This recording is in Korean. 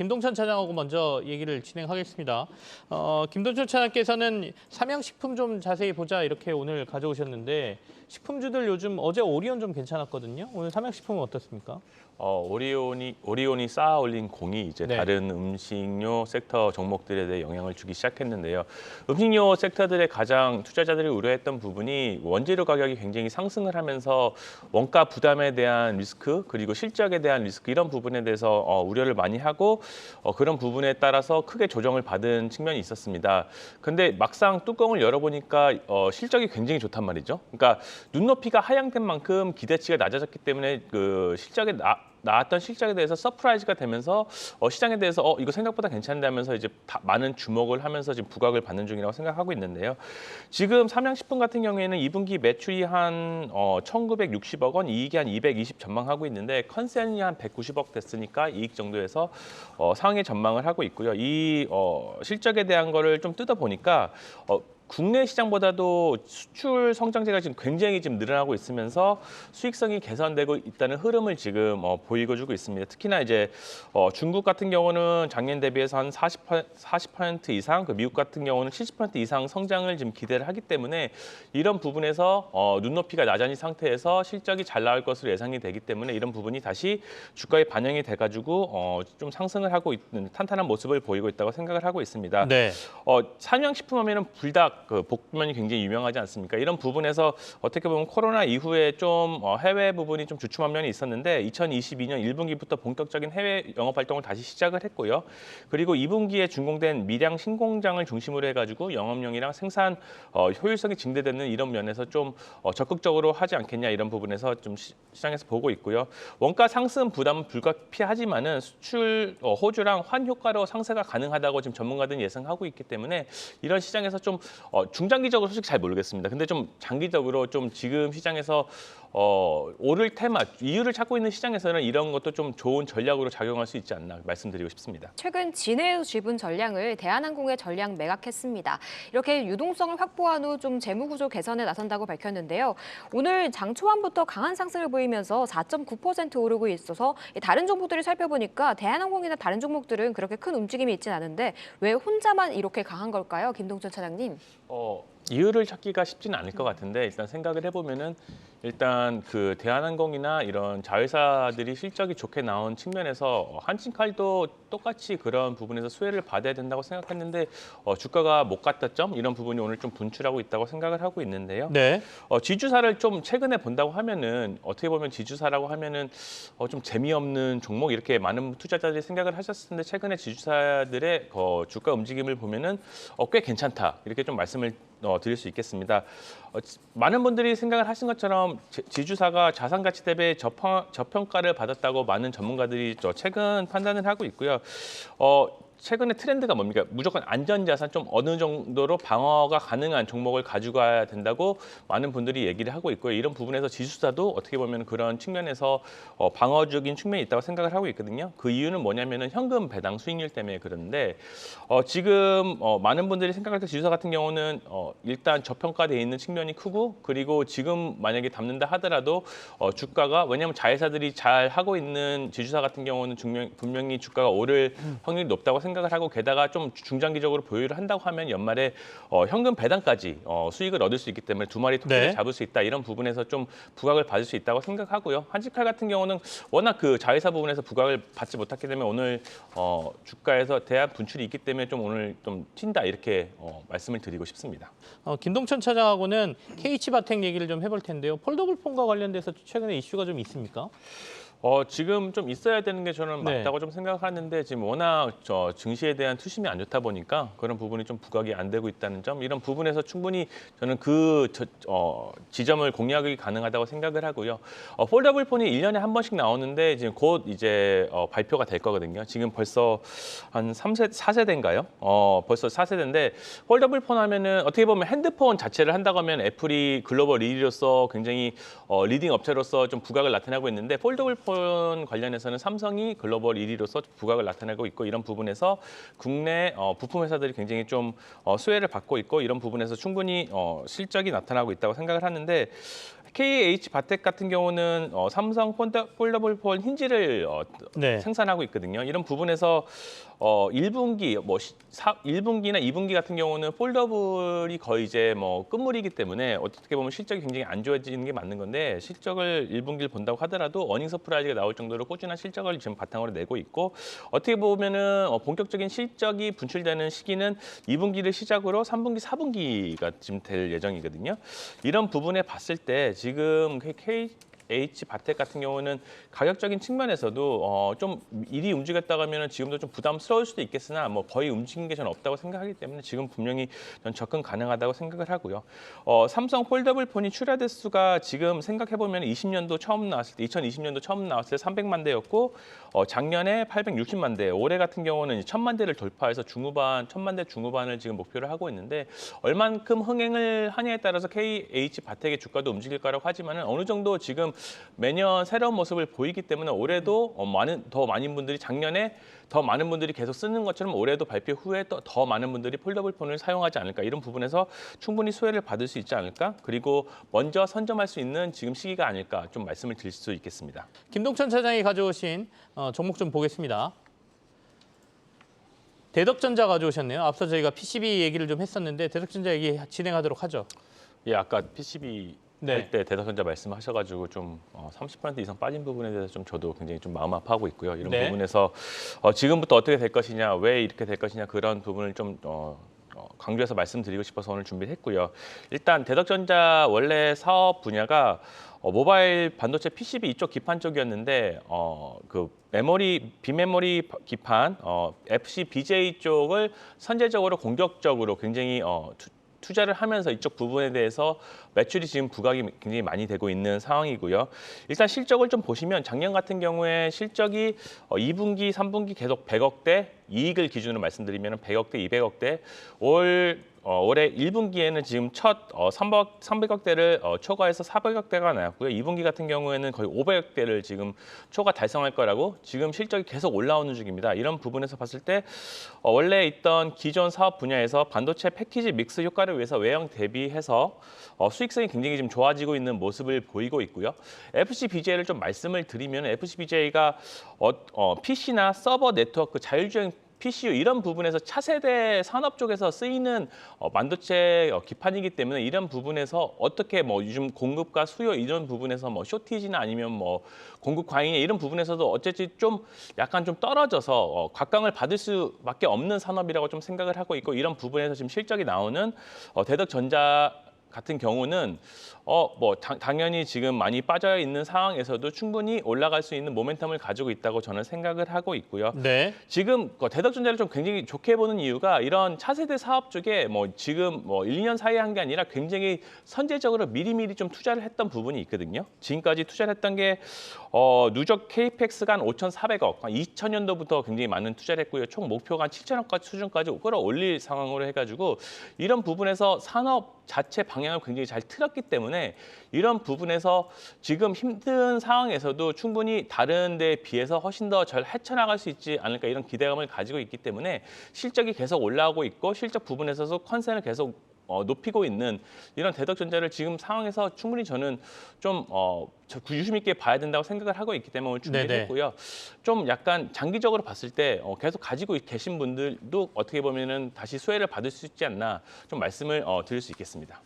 김동찬 차장하고 먼저 얘기를 진행하겠습니다. 김동찬 차장께서는 삼양식품 좀 자세히 보자 이렇게 오늘 가져오셨는데 식품주들 요즘 어제 오리온 좀 괜찮았거든요. 오늘 삼양식품은 어떻습니까? 오리온이 쌓아 올린 공이 이제 네. 다른 음식료 섹터 종목들에 대해 영향을 주기 시작했는데요. 음식료 섹터들의 가장 투자자들이 우려했던 부분이 원재료 가격이 굉장히 상승을 하면서 원가 부담에 대한 리스크 그리고 실적에 대한 리스크 이런 부분에 대해서 우려를 많이 하고 그런 부분에 따라서 크게 조정을 받은 측면이 있었습니다. 근데 막상 뚜껑을 열어보니까 실적이 굉장히 좋단 말이죠. 그러니까 눈높이가 하향된 만큼 기대치가 낮아졌기 때문에 그 실적에 나왔던 실적에 대해서 서프라이즈가 되면서 시장에 대해서 이거 생각보다 괜찮은데 하면서 이제 많은 주목을 하면서 지금 부각을 받는 중이라고 생각하고 있는데요. 지금 삼양식품 같은 경우에는 2분기 매출이 한 1,960억 원, 이익이 한 220 전망하고 있는데 컨센이 한 190억 됐으니까 이익 정도에서 상위 전망을 하고 있고요. 이 실적에 대한 거를 좀 뜯어보니까 국내 시장보다도 수출 성장세가 지금 굉장히 지금 늘어나고 있으면서 수익성이 개선되고 있다는 흐름을 지금 보이고 있습니다. 특히나 이제 중국 같은 경우는 작년 대비해서 한 40% 이상, 그 미국 같은 경우는 70% 이상 성장을 지금 기대를 하기 때문에 이런 부분에서 눈높이가 낮아진 상태에서 실적이 잘 나올 것으로 예상이 되기 때문에 이런 부분이 다시 주가에 반영이 돼가지고 좀 상승을 하고 있는 탄탄한 모습을 보이고 있다고 생각을 하고 있습니다. 네. 삼양식품 하면은 불닭 그 볶음면이 굉장히 유명하지 않습니까? 이런 부분에서 어떻게 보면 코로나 이후에 좀 해외 부분이 좀 주춤한 면이 있었는데 2022년 1분기부터 본격적인 해외 영업 활동을 다시 시작을 했고요. 그리고 2분기에 준공된 밀양 신공장을 중심으로 해가지고 영업용이랑 생산 효율성이 증대되는 이런 면에서 좀 적극적으로 하지 않겠냐 이런 부분에서 좀 시장에서 보고 있고요. 원가 상승 부담은 불가피하지만은 수출 호주랑 환 효과로 상세가 가능하다고 지금 전문가들은 예상하고 있기 때문에 이런 시장에서 좀 중장기적으로 솔직히 잘 모르겠습니다. 근데 좀 장기적으로 좀 지금 시장에서 오를 테마, 이유를 찾고 있는 시장에서는 이런 것도 좀 좋은 전략으로 작용할 수 있지 않나 말씀드리고 싶습니다. 최근 진해의 지분 전량을 대한항공에 전량 매각했습니다. 이렇게 유동성을 확보한 후 좀 재무구조 개선에 나선다고 밝혔는데요. 오늘 장 초반부터 강한 상승을 보이면서 4.9% 오르고 있어서 다른 정보들을 살펴보니까 대한항공이나 다른 종목들은 그렇게 큰 움직임이 있진 않은데 왜 혼자만 이렇게 강한 걸까요? 김동준 차장님. 이유를 찾기가 쉽지는 않을 것 같은데 일단 생각을 해보면은 일단 그 대한항공이나 이런 자회사들이 실적이 좋게 나온 측면에서 한진칼도 똑같이 그런 부분에서 수혜를 받아야 된다고 생각했는데 주가가 못 갔다 점 이런 부분이 오늘 좀 분출하고 있다고 생각을 하고 있는데요. 네. 지주사를 좀 최근에 본다고 하면은 어떻게 보면 지주사라고 하면은 좀 재미없는 종목 이렇게 많은 투자자들이 생각을 하셨을 텐데 최근에 지주사들의 주가 움직임을 보면은 꽤 괜찮다 이렇게 좀 말씀을 드릴 수 있겠습니다. 많은 분들이 생각을 하신 것처럼 지주사가 자산 가치 대비 저평가를 받았다고 많은 전문가들이 최근 판단을 하고 있고요. 최근의 트렌드가 뭡니까? 무조건 안전자산 좀 어느 정도로 방어가 가능한 종목을 가져가야 된다고 많은 분들이 얘기를 하고 있고요. 이런 부분에서 지수사도 어떻게 보면 그런 측면에서 방어적인 측면이 있다고 생각을 하고 있거든요. 그 이유는 뭐냐면은 현금 배당 수익률 때문에 그런데 지금 많은 분들이 생각할 때 지수사 같은 경우는 일단 저평가되어 있는 측면이 크고 그리고 지금 만약에 담는다 하더라도 주가가 왜냐하면 자회사들이 잘 하고 있는 지주사 같은 경우는 분명히 주가가 오를 확률이 높다고 생각을 하고 게다가 좀 중장기적으로 보유를 한다고 하면 연말에 현금 배당까지 수익을 얻을 수 있기 때문에 두 마리 토끼를 네. 잡을 수 있다 이런 부분에서 좀 부각을 받을 수 있다고 생각하고요. 한직칼 같은 경우는 워낙 그 자회사 부분에서 부각을 받지 못했기 때문에 오늘 주가에서 대한 분출이 있기 때문에 좀 오늘 좀 튄다 이렇게 말씀을 드리고 싶습니다. 김동찬 차장하고는 KH바텍 얘기를 좀 해볼 텐데요. 폴더블 폰과 관련돼서 최근에 이슈가 좀 있습니까? 지금 좀 있어야 되는 게 저는 네. 맞다고 좀 생각하는데 지금 워낙 증시에 대한 투심이 안 좋다 보니까 그런 부분이 좀 부각이 안 되고 있다는 점 이런 부분에서 충분히 저는 지점을 공략이 가능하다고 생각을 하고요. 폴더블 폰이 1년에 한 번씩 나오는데 지금 곧 이제 발표가 될 거거든요. 지금 벌써 한 4세대인가요? 벌써 4세대인데 폴더블 폰 하면은 어떻게 보면 핸드폰 자체를 한다고 하면 애플이 글로벌 1위로서 굉장히 리딩 업체로서 좀 부각을 나타내고 있는데 폴더블 폰 관련해서는 삼성이 글로벌 1위로서 부각을 나타내고 있고 이런 부분에서 국내 부품 회사들이 굉장히 좀 수혜를 받고 있고 이런 부분에서 충분히 실적이 나타나고 있다고 생각을 하는데 KH-바텍 같은 경우는 삼성 폴더블 폰 힌지를 네. 생산하고 있거든요. 이런 부분에서 1분기 1분기나 2분기 같은 경우는 폴더블이 거의 이제 뭐 끝물이기 때문에 어떻게 보면 실적이 굉장히 안 좋아지는 게 맞는 건데 실적을 1분기를 본다고 하더라도 어닝 서프라이즈가 나올 정도로 꾸준한 실적을 지금 바탕으로 내고 있고 어떻게 보면은 본격적인 실적이 분출되는 시기는 2분기를 시작으로 3분기, 4분기가 지금 될 예정이거든요. 이런 부분에 봤을 때 지금 KH-바텍 같은 경우는 가격적인 측면에서도 좀 일이 움직였다고 하면 지금도 좀 부담스러울 수도 있겠으나 뭐 거의 움직인 게 저는 없다고 생각하기 때문에 지금 분명히 전 접근 가능하다고 생각을 하고요. 삼성 폴더블 폰이 출하 대수가 지금 생각해 보면 2020년도 처음 나왔을 때 300만 대였고 작년에 860만 대, 올해 같은 경우는 1000만 대를 돌파해서 1000만 대 중후반을 지금 목표를 하고 있는데 얼만큼 흥행을 하냐에 따라서 KH-바텍의 주가도 움직일 거라고 하지만은 어느 정도 지금 매년 새로운 모습을 보이기 때문에 올해도 더 많은 분들이 작년에 더 많은 분들이 계속 쓰는 것처럼 올해도 발표 후에 또 더 많은 분들이 폴더블 폰을 사용하지 않을까 이런 부분에서 충분히 수혜를 받을 수 있지 않을까 그리고 먼저 선점할 수 있는 지금 시기가 아닐까 좀 말씀을 드릴 수 있겠습니다. 김동천 차장이 가져오신 종목 좀 보겠습니다. 대덕전자 가져오셨네요. 앞서 저희가 PCB 얘기를 좀 했었는데 대덕전자 얘기 진행하도록 하죠. 예, 아까 PCB 네. 할 때 대덕전자 말씀하셔가지고 좀 30% 이상 빠진 부분에 대해서 좀 저도 굉장히 좀 마음 아파하고 있고요. 이런 네. 부분에서 지금부터 어떻게 될 것이냐, 왜 이렇게 될 것이냐 그런 부분을 좀 강조해서 말씀드리고 싶어서 오늘 준비했고요. 일단 대덕전자 원래 사업 분야가 모바일 반도체 PCB 이쪽 기판 쪽이었는데 그 비메모리 기판 FCBJ 쪽을 선제적으로 공격적으로 굉장히 투자를 하면서 이쪽 부분에 대해서 매출이 지금 부각이 굉장히 많이 되고 있는 상황이고요. 일단 실적을 좀 보시면 작년 같은 경우에 실적이 2분기, 3분기 계속 100억대, 이익을 기준으로 말씀드리면 100억대, 200억대, 올해 1분기에는 지금 첫 300억대를 초과해서 400억대가 나왔고요. 2분기 같은 경우에는 거의 500억대를 지금 초과 달성할 거라고 지금 실적이 계속 올라오는 중입니다. 이런 부분에서 봤을 때 원래 있던 기존 사업 분야에서 반도체 패키지 믹스 효과를 위해서 외형 대비해서 수익성이 굉장히 지금 좋아지고 있는 모습을 보이고 있고요. FCBJ를 좀 말씀을 드리면 FCBJ가 PC나 서버 네트워크 자율주행 PCU 이런 부분에서 차세대 산업 쪽에서 쓰이는 반도체 기판이기 때문에 이런 부분에서 어떻게 뭐 요즘 공급과 수요 이런 부분에서 뭐 쇼티지나 아니면 뭐 공급 과잉 이런 부분에서도 어쨌든 좀 약간 좀 떨어져서 각광을 받을 수밖에 없는 산업이라고 좀 생각을 하고 있고 이런 부분에서 지금 실적이 나오는 대덕전자 같은 경우는 당연히 지금 많이 빠져 있는 상황에서도 충분히 올라갈 수 있는 모멘텀을 가지고 있다고 저는 생각을 하고 있고요. 네. 지금 대덕전자를 좀 굉장히 좋게 보는 이유가 이런 차세대 사업 쪽에 지금 1, 2년 사이에 한 게 아니라 굉장히 선제적으로 미리미리 좀 투자를 했던 부분이 있거든요. 지금까지 투자를 했던 게 누적 KPX가 한 5,400억, 2000년도부터 굉장히 많은 투자를 했고요. 총 목표가 한 7천억까지 수준까지 끌어올릴 상황으로 해가지고 이런 부분에서 산업 자체 방향을 굉장히 잘 틀었기 때문에 이런 부분에서 지금 힘든 상황에서도 충분히 다른 데에 비해서 훨씬 더 잘 헤쳐나갈 수 있지 않을까 이런 기대감을 가지고 있기 때문에 실적이 계속 올라오고 있고 실적 부분에서도 컨센을 계속 높이고 있는 이런 대덕전자를 지금 상황에서 충분히 저는 좀 유심 있게 봐야 된다고 생각을 하고 있기 때문에 오늘 준비를 네네. 했고요. 좀 약간 장기적으로 봤을 때 계속 가지고 계신 분들도 어떻게 보면은 다시 수혜를 받을 수 있지 않나 좀 말씀을 드릴 수 있겠습니다.